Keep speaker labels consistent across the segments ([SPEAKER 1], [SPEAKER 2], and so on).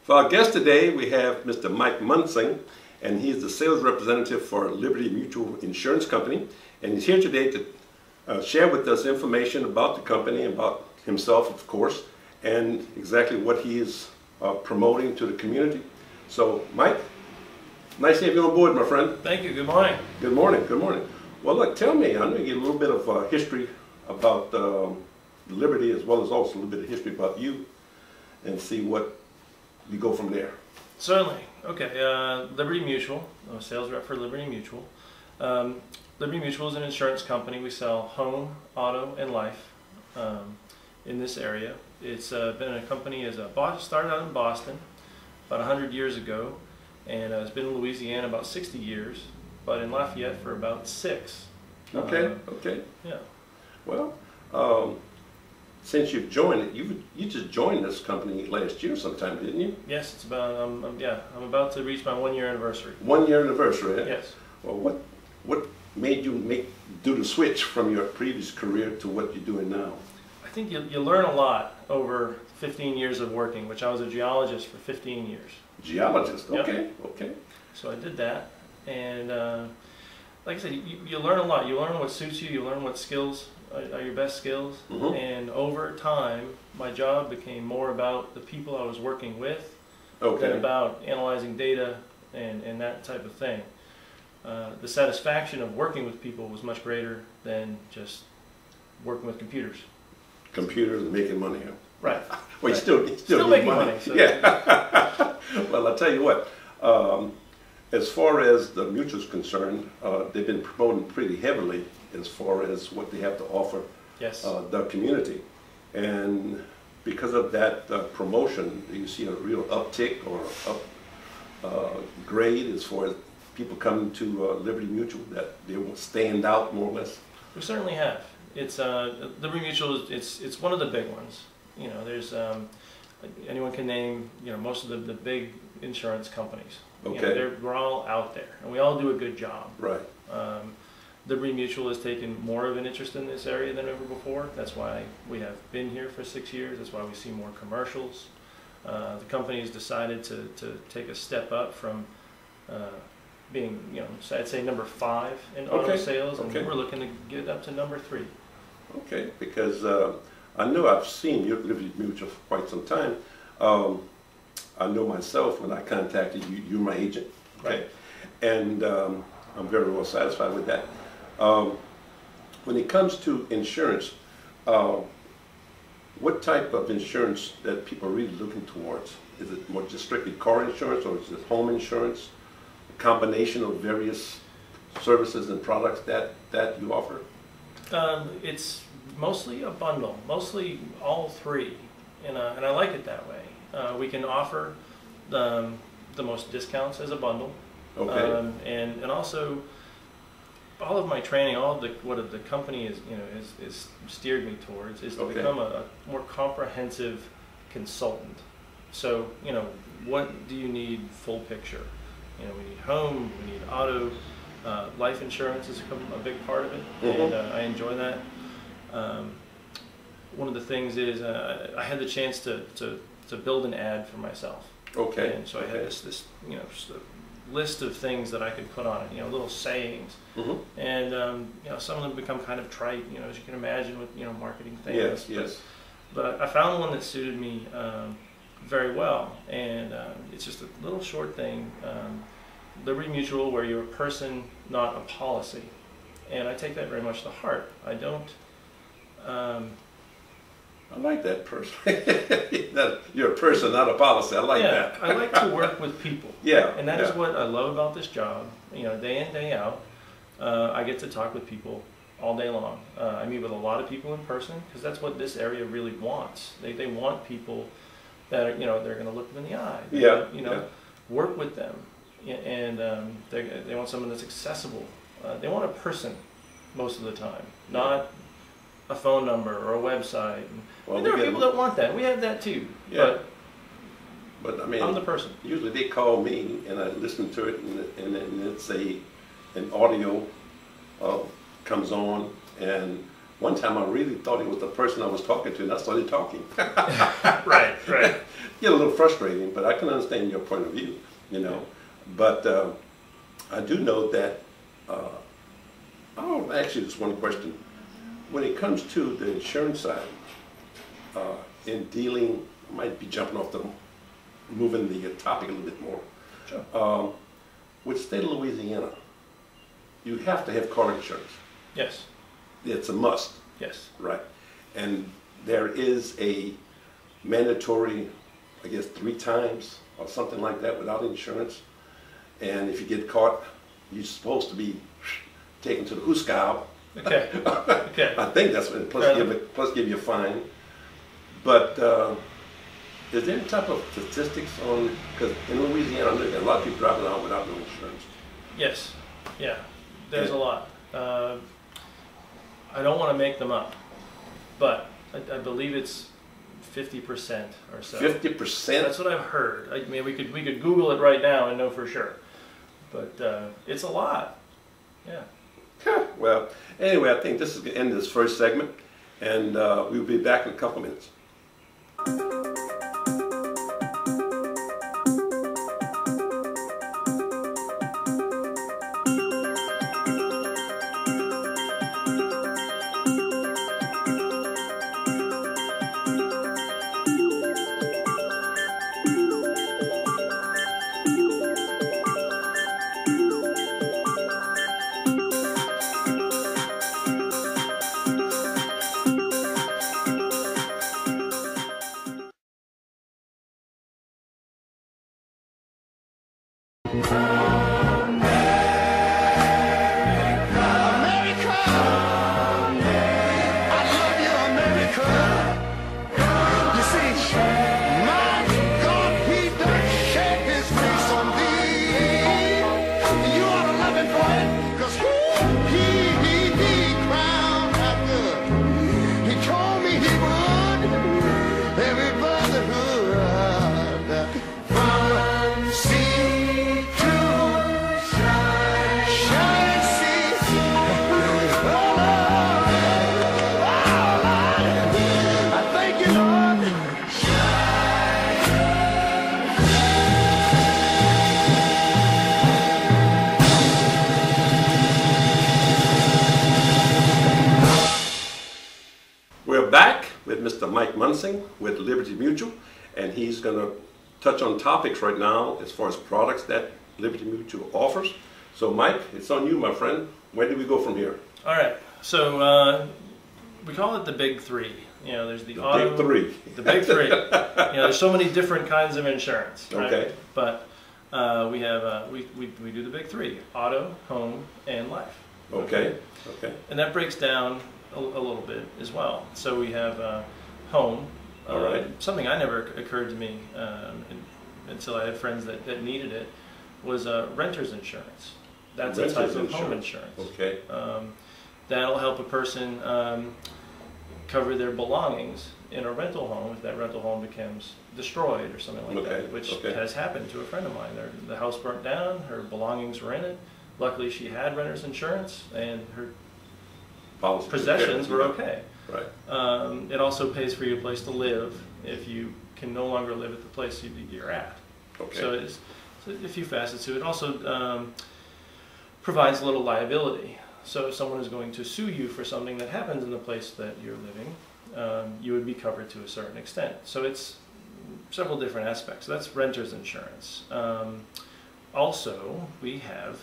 [SPEAKER 1] For our guest today, we have Mr. Mike Munsing, and he is the sales representative for Liberty Mutual Insurance Company. And he's here today to share with us information about the company, about himself, of course, and exactly what he is promoting to the community. So, Mike, nice to have you on board, my friend.
[SPEAKER 2] Thank you. Good morning.
[SPEAKER 1] Good morning. Good morning. Well, look, tell me, I'm going to get a little bit of history about Liberty, as well as also a little bit of history about you, and see what you go from there.
[SPEAKER 2] Certainly. Okay. Liberty Mutual. I'm a sales rep for Liberty Mutual. Liberty Mutual is an insurance company. We sell home, auto, and life in this area. It's been a company started out in Boston about 100 years ago, and it's been in Louisiana about 60 years, but in Lafayette for about 6.
[SPEAKER 1] Okay. Okay.
[SPEAKER 2] Yeah.
[SPEAKER 1] Well, since you've joined it, you just joined this company last year sometime, didn't you?
[SPEAKER 2] Yes, it's about I'm about to reach my 1-year anniversary.
[SPEAKER 1] 1-year anniversary. Eh?
[SPEAKER 2] Yes.
[SPEAKER 1] Well, what made you do the switch from your previous career to what you're doing now?
[SPEAKER 2] I think you learn a lot over 15 years of working, which I was a geologist for 15 years.
[SPEAKER 1] Geologist. Okay.
[SPEAKER 2] Yep.
[SPEAKER 1] Okay.
[SPEAKER 2] So I did that, and like I said, you learn a lot. You learn what suits you. You learn what skills are your best skills.
[SPEAKER 1] Mm-hmm.
[SPEAKER 2] And over time, my job became more about the people I was working with
[SPEAKER 1] Okay.
[SPEAKER 2] than about analyzing data and that type of thing. The satisfaction of working with people was much greater than just working with computers.
[SPEAKER 1] Computers and making money. Huh?
[SPEAKER 2] Right.
[SPEAKER 1] Well,
[SPEAKER 2] right.
[SPEAKER 1] you still
[SPEAKER 2] making
[SPEAKER 1] money.
[SPEAKER 2] money. So
[SPEAKER 1] Yeah. Well, I'll tell you what. As far as the mutual's concerned, they've been promoting pretty heavily as far as what they have to offer
[SPEAKER 2] yes.
[SPEAKER 1] the community. And because of that promotion, you see a real uptick or upgrade as far as people coming to Liberty Mutual, that they will stand out more or less.
[SPEAKER 2] We certainly have. It's Liberty Mutual. It's one of the big ones. You know, there's anyone can name most of the big insurance companies.
[SPEAKER 1] Okay.
[SPEAKER 2] We're all out there, and we all do a good job.
[SPEAKER 1] Right.
[SPEAKER 2] Liberty Mutual has taken more of an interest in this area than ever before. That's why we have been here for 6 years. That's why we see more commercials. The company has decided to take a step up from being, I'd say number 5 in auto sales, and we're looking to get up to number 3.
[SPEAKER 1] Okay, because I know I've seen you at Liberty Mutual for quite some time. I know myself when I contacted you, you're my agent. Okay,
[SPEAKER 2] right.
[SPEAKER 1] And I'm very well satisfied with that. When it comes to insurance, what type of insurance that people are really looking towards? Is it more just strictly car insurance, or is it home insurance? A combination of various services and products that you offer?
[SPEAKER 2] It's mostly a bundle, mostly all 3, and I like it that way. We can offer the most discounts as a bundle.
[SPEAKER 1] Okay.
[SPEAKER 2] And also, all of my training, all of what the company is steered me towards is to become a more comprehensive consultant. So, what do you need full picture? We need home, we need auto, life insurance is a big part of it,
[SPEAKER 1] mm-hmm.
[SPEAKER 2] and I enjoy that. One of the things is I had the chance to build an ad for myself.
[SPEAKER 1] Okay.
[SPEAKER 2] And so I had this just a list of things that I could put on it, little sayings.
[SPEAKER 1] Mm-hmm.
[SPEAKER 2] And some of them become kind of trite, as you can imagine with marketing things.
[SPEAKER 1] Yes, yes.
[SPEAKER 2] But I found one that suited me very well, and it's just a little short thing. Liberty Mutual, where you're a person, not a policy, and I take that very much to heart. I don't.
[SPEAKER 1] I like that person. You're a person, not a policy. I like that.
[SPEAKER 2] I like to work with people.
[SPEAKER 1] Yeah.
[SPEAKER 2] And that is what I love about this job. Day in, day out, I get to talk with people all day long. I meet with a lot of people in person because that's what this area really wants. They want people that are, they're going to look them in the eye. Work with them, and they want someone that's accessible. They want a person most of the time, not a phone number or a website. Well, there are people that want that. We have that too.
[SPEAKER 1] Yeah. But I mean,
[SPEAKER 2] I'm the person.
[SPEAKER 1] Usually they call me and I listen to it, and it's an audio comes on, and one time I really thought it was the person I was talking to, and I started talking.
[SPEAKER 2] Right, right.
[SPEAKER 1] Get a little frustrating, but I can understand your point of view, you know. But I do know that, oh, actually, just one question. When it comes to the insurance side, in dealing, I might be jumping off the, moving the topic a little bit more.
[SPEAKER 2] Sure.
[SPEAKER 1] With the state of Louisiana, you have to have car insurance.
[SPEAKER 2] Yes.
[SPEAKER 1] It's a must.
[SPEAKER 2] Yes.
[SPEAKER 1] Right. And there is a mandatory, I guess, 3 times or something like that without insurance. And if you get caught, you're supposed to be taken to the hooskow.
[SPEAKER 2] Okay. Okay.
[SPEAKER 1] I think that's what, plus give you a fine. But is there any type of statistics on, because in Louisiana, there are a lot of people driving around without no insurance.
[SPEAKER 2] Yes. Yeah. There's a lot. I don't want to make them up, but I believe it's 50% or so.
[SPEAKER 1] 50%?
[SPEAKER 2] That's what I've heard. I mean, we could Google it right now and know for sure, but it's a lot. Yeah.
[SPEAKER 1] Well, anyway, I think this is the end of this first segment, and we'll be back in a couple minutes. We're back with Mr. Mike Munsing with Liberty Mutual, and he's going to touch on topics right now as far as products that Liberty Mutual offers. So Mike, it's on you, my friend. Where do we go from here?
[SPEAKER 2] All right. So we call it the big 3. You know, there's the auto,
[SPEAKER 1] big 3.
[SPEAKER 2] The big 3. You know, there's so many different kinds of insurance. Right? Okay. But we have we do the big 3: auto, home, and life.
[SPEAKER 1] Okay. Okay.
[SPEAKER 2] And that breaks down a little bit as well. So we have home.
[SPEAKER 1] All right.
[SPEAKER 2] Something I never occurred to me until I had friends that needed it was renter's insurance. That's a type of home insurance.
[SPEAKER 1] Okay.
[SPEAKER 2] That'll help a person cover their belongings in a rental home if that rental home becomes destroyed or something like that, which has happened to a friend of mine. The house burnt down, her belongings were in it. Luckily, she had renter's insurance, and her possessions were okay.
[SPEAKER 1] Right.
[SPEAKER 2] It also pays for your place to live if you can no longer live at the place you're at.
[SPEAKER 1] Okay.
[SPEAKER 2] So it's a few facets to it. It also provides a little liability. So if someone is going to sue you for something that happens in the place that you're living, you would be covered to a certain extent. So it's several different aspects. So that's renter's insurance. Also, we have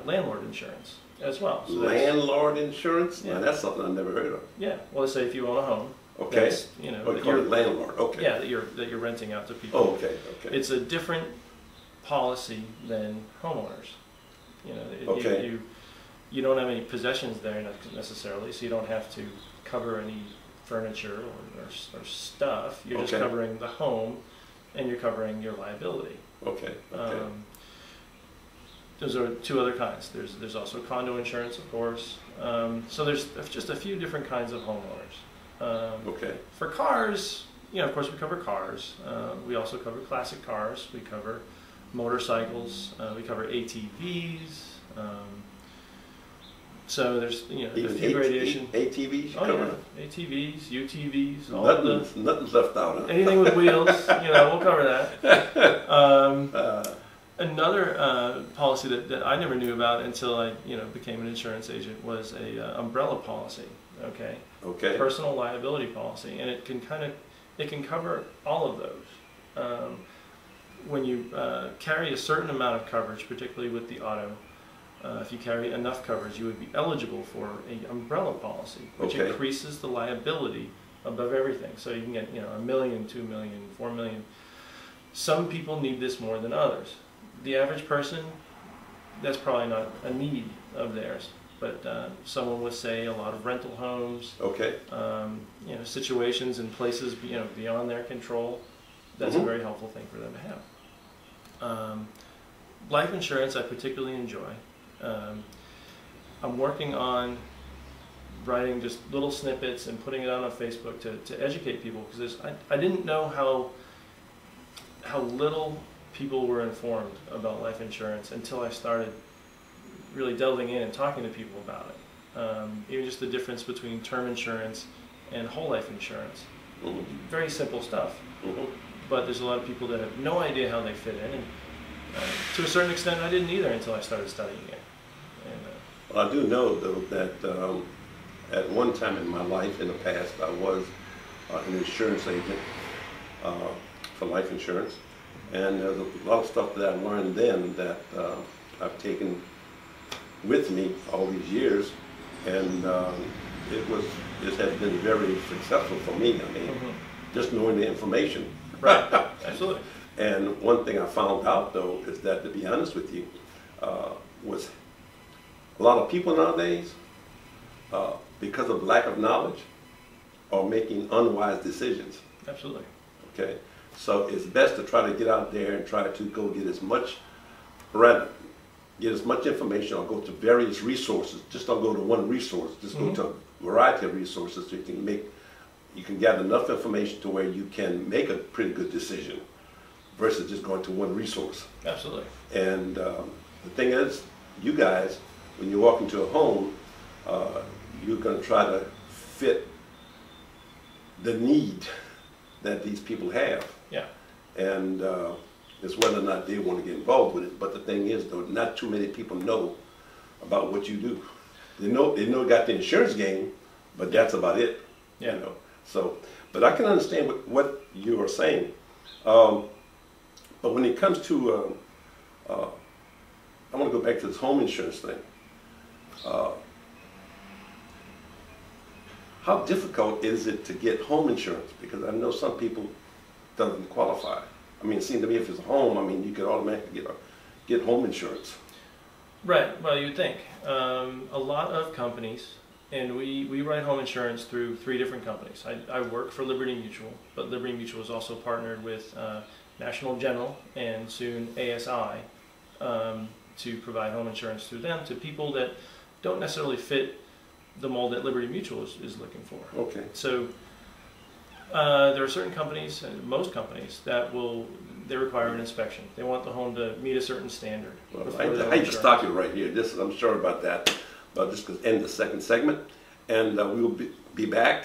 [SPEAKER 2] landlord insurance as well. So
[SPEAKER 1] landlord insurance?
[SPEAKER 2] Yeah.
[SPEAKER 1] Now, that's something I've never heard of.
[SPEAKER 2] Yeah. Well, let's say if you own a home.
[SPEAKER 1] Okay.
[SPEAKER 2] You know,
[SPEAKER 1] you call it landlord. Okay.
[SPEAKER 2] Yeah, that you're renting out to people.
[SPEAKER 1] Oh, okay. Okay.
[SPEAKER 2] It's a different policy than homeowners. You know,
[SPEAKER 1] okay.
[SPEAKER 2] You don't have any possessions there necessarily, so you don't have to cover any furniture or stuff. You're just covering the home, and you're covering your liability.
[SPEAKER 1] Okay. Okay.
[SPEAKER 2] Those are 2 other kinds. There's also condo insurance, of course. So there's just a few different kinds of homeowners.
[SPEAKER 1] Okay.
[SPEAKER 2] For cars, you know, of course, we cover cars. We also cover classic cars. We cover motorcycles. We cover ATVs. So there's
[SPEAKER 1] Even
[SPEAKER 2] configuration.
[SPEAKER 1] ATVs
[SPEAKER 2] Oh
[SPEAKER 1] covered?
[SPEAKER 2] yeah, ATVs, UTVs, all
[SPEAKER 1] Nothing's left out, huh?
[SPEAKER 2] anything with wheels. We'll cover that. Another policy that I never knew about until I became an insurance agent was a umbrella policy. Okay.
[SPEAKER 1] Okay.
[SPEAKER 2] Personal liability policy, and it can cover all of those. When you carry a certain amount of coverage, particularly with the auto, if you carry enough coverage, you would be eligible for an umbrella policy, which
[SPEAKER 1] Okay.
[SPEAKER 2] increases the liability above everything. So you can get $1 million, $2 million, $4 million. Some people need this more than others. The average person, that's probably not a need of theirs. But someone with, say, a lot of rental homes,
[SPEAKER 1] Okay.
[SPEAKER 2] situations and places beyond their control, that's a very helpful thing for them to have. Life insurance I particularly enjoy. I'm working on writing just little snippets and putting it out on Facebook to educate people, because I didn't know how little people were informed about life insurance until I started really delving in and talking to people about it. Even just the difference between term insurance and whole life insurance.
[SPEAKER 1] Mm-hmm. Very
[SPEAKER 2] Very simple stuff.
[SPEAKER 1] Mm-hmm.
[SPEAKER 2] But there's a lot of people that have no idea how they fit in, and to a certain extent I didn't either until I started studying it. And,
[SPEAKER 1] Well, I do know, though, that at one time in my life in the past, I was an insurance agent for life insurance. And there's a lot of stuff that I learned then that I've taken with me all these years. And it has been very successful for me. I mean, just knowing the information.
[SPEAKER 2] right, absolutely.
[SPEAKER 1] And one thing I found out, though, is that, to be honest with you, was a lot of people nowadays, because of lack of knowledge, are making unwise decisions.
[SPEAKER 2] Absolutely.
[SPEAKER 1] Okay, so it's best to try to get out there and try to go get as much, rather get as much information, or go to various resources. Just don't go to one resource. Just go to a variety of resources so you can gather enough information to where you can make a pretty good decision, versus just going to one resource.
[SPEAKER 2] Absolutely.
[SPEAKER 1] And the thing is, you guys, when you walk into a home, you're going to try to fit the need that these people have.
[SPEAKER 2] Yeah.
[SPEAKER 1] And it's whether or not they want to get involved with it. But the thing is, though, not too many people know about what you do. They know you got the insurance game, but that's about it.
[SPEAKER 2] Yeah.
[SPEAKER 1] So, but I can understand what you are saying. But when it comes to, I want to go back to this home insurance thing. How difficult is it to get home insurance? Because I know some people doesn't qualify. I mean, it seems to me if it's a home, I mean, you could automatically get home insurance.
[SPEAKER 2] Right. Well, you'd think. A lot of companies, and we write home insurance through 3 different companies. I work for Liberty Mutual, but Liberty Mutual is also partnered with National General and soon ASI to provide home insurance through them to people that don't necessarily fit the mold that Liberty Mutual is looking for.
[SPEAKER 1] Okay.
[SPEAKER 2] So there are certain companies, and most companies, that they require an inspection. They want the home to meet a certain standard.
[SPEAKER 1] Well, I hate to stop you right here. I'm sorry about that. But this could end the second segment, and we will be back.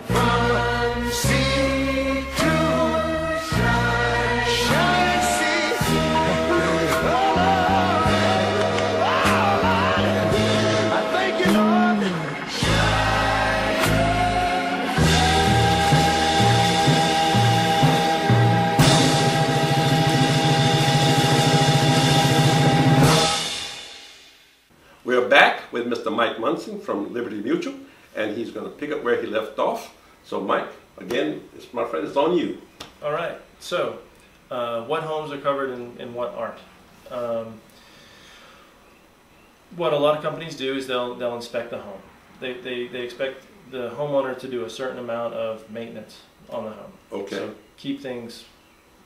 [SPEAKER 3] From sea to
[SPEAKER 1] with Mr. Mike Munson from Liberty Mutual, and he's going to pick up where he left off. So Mike, again, my friend, it's on you.
[SPEAKER 2] All right. So, what homes are covered and what aren't? What a lot of companies do is they'll inspect the home. They expect the homeowner to do a certain amount of maintenance on the home.
[SPEAKER 1] Okay.
[SPEAKER 2] So keep things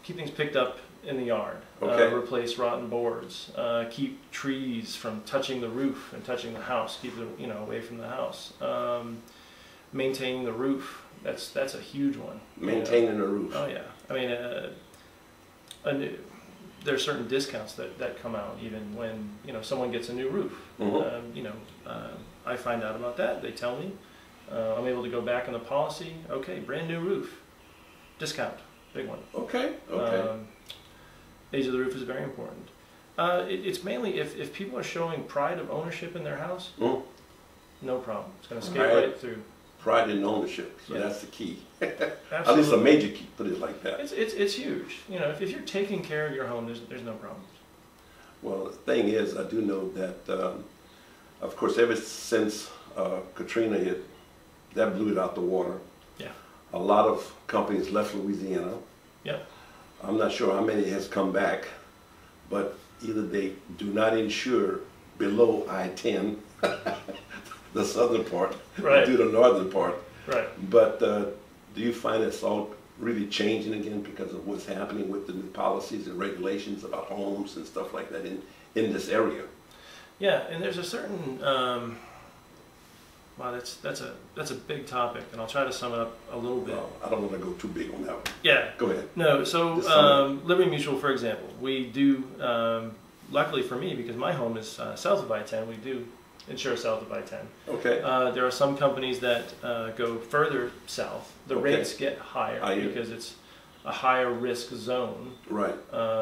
[SPEAKER 2] picked up in the yard.
[SPEAKER 1] Okay.
[SPEAKER 2] Replace rotten boards. Keep trees from touching the roof and touching the house. Keep it away from the house. Maintaining the roof. That's a huge one.
[SPEAKER 1] Maintaining the roof.
[SPEAKER 2] Oh yeah. I mean, there are certain discounts that come out even when someone gets a new roof.
[SPEAKER 1] Mm-hmm.
[SPEAKER 2] I find out about that. They tell me. I'm able to go back in the policy. Okay, brand new roof, discount, big one.
[SPEAKER 1] Okay. Okay.
[SPEAKER 2] Age of the roof is very important. It's mainly if people are showing pride of ownership in their house, no problem. It's going to skate right through.
[SPEAKER 1] Pride in ownership, so
[SPEAKER 2] Yeah.
[SPEAKER 1] that's the key.
[SPEAKER 2] Absolutely.
[SPEAKER 1] At least a major key, put it like that.
[SPEAKER 2] It's huge. If you're taking care of your home, there's no problems.
[SPEAKER 1] Well, the thing is, I do know that, of course, ever since Katrina hit, that blew it out the water.
[SPEAKER 2] Yeah.
[SPEAKER 1] A lot of companies left Louisiana.
[SPEAKER 2] Yeah.
[SPEAKER 1] I'm not sure how many has come back, but either they do not insure below I-10, the southern part,
[SPEAKER 2] Right.
[SPEAKER 1] or do the northern part.
[SPEAKER 2] Right.
[SPEAKER 1] But do you find it's all really changing again because of what's happening with the new policies and regulations about homes and stuff like that in this area?
[SPEAKER 2] Yeah, and there's a certain wow, that's a big topic, and I'll try to sum it up a little bit.
[SPEAKER 1] Well, I don't want to go too big on that one.
[SPEAKER 2] Yeah.
[SPEAKER 1] Go ahead.
[SPEAKER 2] No, so
[SPEAKER 1] Just sum it
[SPEAKER 2] Liberty Mutual, for example, we do. Luckily for me, because my home is south of I-10, we do insure south of I-10.
[SPEAKER 1] Okay.
[SPEAKER 2] There are some companies that go further south. The
[SPEAKER 1] Okay.
[SPEAKER 2] rates get higher
[SPEAKER 1] Higher.
[SPEAKER 2] because it's a higher risk zone.
[SPEAKER 1] Right.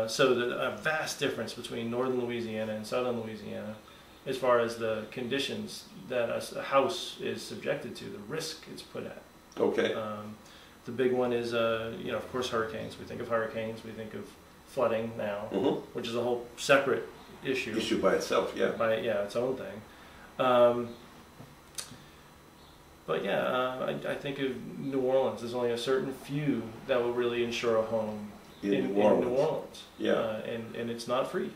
[SPEAKER 2] So a vast difference between northern Louisiana and southern Louisiana as far as the conditions that a house is subjected to, the risk it's put at.
[SPEAKER 1] Okay.
[SPEAKER 2] The big one is, of course, hurricanes. We think of hurricanes, we think of flooding now,
[SPEAKER 1] Mm-hmm.
[SPEAKER 2] which is a whole separate issue.
[SPEAKER 1] Issue by itself, yeah.
[SPEAKER 2] By its own thing. But yeah, I think of New Orleans. There's only a certain few that will really insure a home
[SPEAKER 1] In New Orleans.
[SPEAKER 2] New Orleans.
[SPEAKER 1] Yeah.
[SPEAKER 2] And it's not free.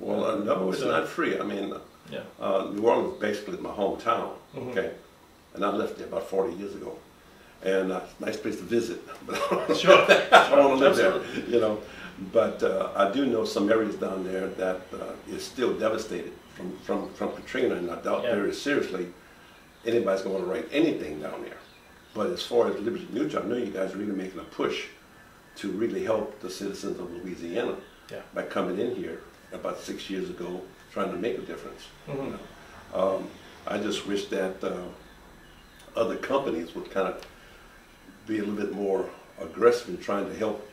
[SPEAKER 1] Well, no, it's
[SPEAKER 2] So-
[SPEAKER 1] not free. I mean,
[SPEAKER 2] Yeah.
[SPEAKER 1] New Orleans is basically my hometown,
[SPEAKER 2] Mhm.
[SPEAKER 1] okay? And I left there about 40 years ago. And nice place to visit. But
[SPEAKER 2] Sure.
[SPEAKER 1] I don't want to live
[SPEAKER 2] Absolutely.
[SPEAKER 1] there, But I do know some areas down there that is still devastated from Katrina, and I doubt
[SPEAKER 2] Yeah.
[SPEAKER 1] very seriously anybody's going to want to write anything down there. But as far as Liberty Mutual, I know you guys are really making a push to really help the citizens of Louisiana
[SPEAKER 2] Yeah.
[SPEAKER 1] by coming in here about 6 years ago, trying to make a difference.
[SPEAKER 2] Mhm.
[SPEAKER 1] I just wish that other companies would kind of be a little bit more aggressive in trying to help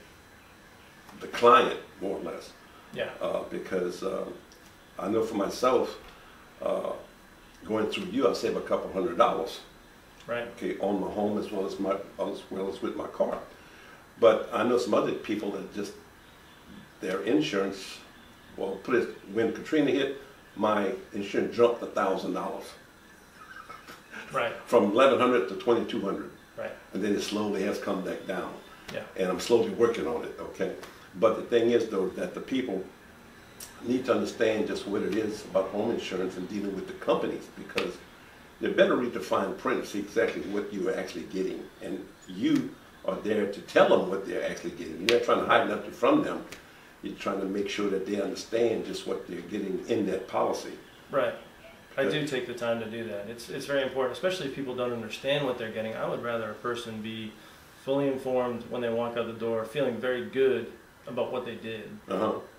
[SPEAKER 1] the client, more or less.
[SPEAKER 2] Yeah.
[SPEAKER 1] Because I know for myself, going through you, I save a couple $100,
[SPEAKER 2] Right.
[SPEAKER 1] okay, on my home as well as with my car. But I know some other people that just their insurance, well, put it when Katrina hit, my insurance jumped $1,000
[SPEAKER 2] Right.
[SPEAKER 1] from 1,100 to 2,200,
[SPEAKER 2] Right.
[SPEAKER 1] and then it slowly has come back down.
[SPEAKER 2] Yeah.
[SPEAKER 1] And I'm slowly working on it, okay? But the thing is, though, that the people need to understand just what it is about home insurance and dealing with the companies, because they better read the fine print and see exactly what you are actually getting. And you are there to tell them what they're actually getting. You're not trying to hide nothing from them. You're trying to make sure that they understand just what they're getting in that policy.
[SPEAKER 2] Right. I do take the time to do that. It's very important, especially if people don't understand what they're getting. I would rather a person be fully informed when they walk out the door, feeling very good about what they did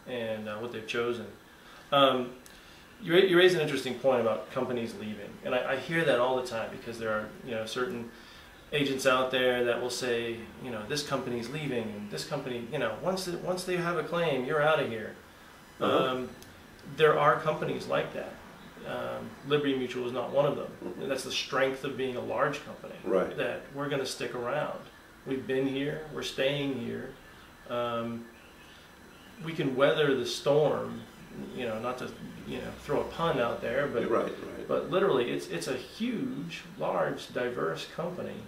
[SPEAKER 2] and what they've chosen. You raise an interesting point about companies leaving, and I hear that all the time because there are certain agents out there that will say, this company's leaving, and this company, once they have a claim, you're out of here. There are companies like that. Liberty Mutual is not one of them. And that's the strength of being a large company.
[SPEAKER 1] Right.
[SPEAKER 2] That we're going to stick around. We've been here. We're staying here. We can weather the storm not to throw a pun out there, but
[SPEAKER 1] You're right.
[SPEAKER 2] but literally, it's a huge, large, diverse company,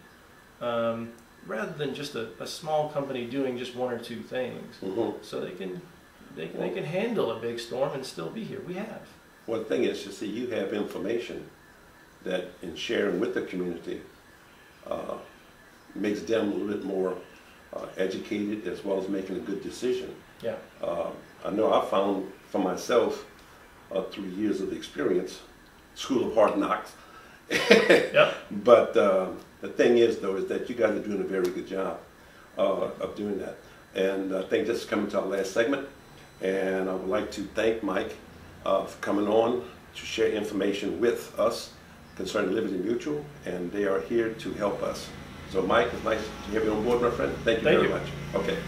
[SPEAKER 2] rather than just a small company doing just one or two things.
[SPEAKER 1] Mm-hmm.
[SPEAKER 2] So they can handle a big storm and still be here. We have.
[SPEAKER 1] Well, the thing is, you see, you have information that, in sharing with the community, makes them a little bit more educated, as well as making a good decision.
[SPEAKER 2] Yeah.
[SPEAKER 1] I know I found for myself, through years of experience, School of Hard Knocks.
[SPEAKER 2] Yep.
[SPEAKER 1] But the thing is, though, is that you guys are doing a very good job of doing that. And I think this is coming to our last segment. And I would like to thank Mike for coming on to share information with us concerning Liberty Mutual, and they are here to help us. So Mike, it's nice to have you on board, my friend. Thank you very much. Okay.